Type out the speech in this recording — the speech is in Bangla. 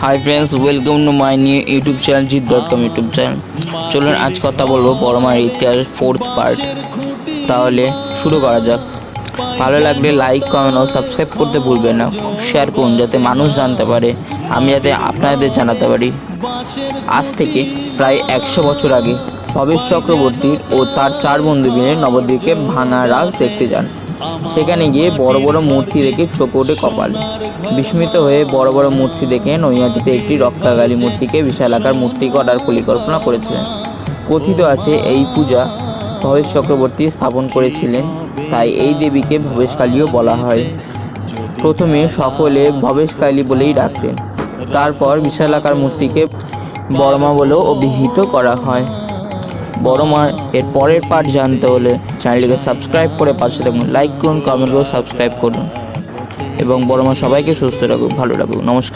High friends, welcome to my new YouTube channel জিত.com ইউটিউব চ্যানেল। চলুন আজ কথা বলবো বড় মায়ের ইতিহাস 4th পার্ট। তাহলে শুরু করা যাক। ভালো লাগলে লাইক, কমেন্ট ও সাবস্ক্রাইব করতে ভুলবেন না। শেয়ার করুন যাতে মানুষ জানতে পারে, আমি যাতে আপনাদের জানাতে পারি। আজ থেকে প্রায় 100 বছর আগে ভবেশ চক্রবর্তী ও তার 4 বন্ধু মিলে নবদ্বীপে ভাঙা রাজ দেখতে যান। সেখানে গিয়ে বড় বড় মূর্তি দেখে চোখ ওঠে কপালে। বিস্মিত হয়ে বড় বড় মূর্তি দেখে নৈহাটিতে একটি রক্তাকালী মূর্তিকে বিশালাকার মূর্তি করার পরিকল্পনা করেছিলেন। কথিত আছে এই পূজা ভবেশ চক্রবর্তী স্থাপন করেছিলেন, তাই এই দেবীকে ভবেশকালীও বলা হয়। প্রথমে সকলে ভবেশকালী বলেই ডাকতেন, তারপর বিশালাকার মূর্তিকে বড়মা বলেও অভিহিত করা হয়। বড়মার এর পরের পার্ট জানতে হলে চ্যানেলটিকে সাবস্ক্রাইব করে পাশে থাকুন। লাইক করুন, কমেন্ট করুন, সাবস্ক্রাইব করুন এবং বড়মা সবাইকে সুস্থ রাখুক, ভালো রাখুক। নমস্কার।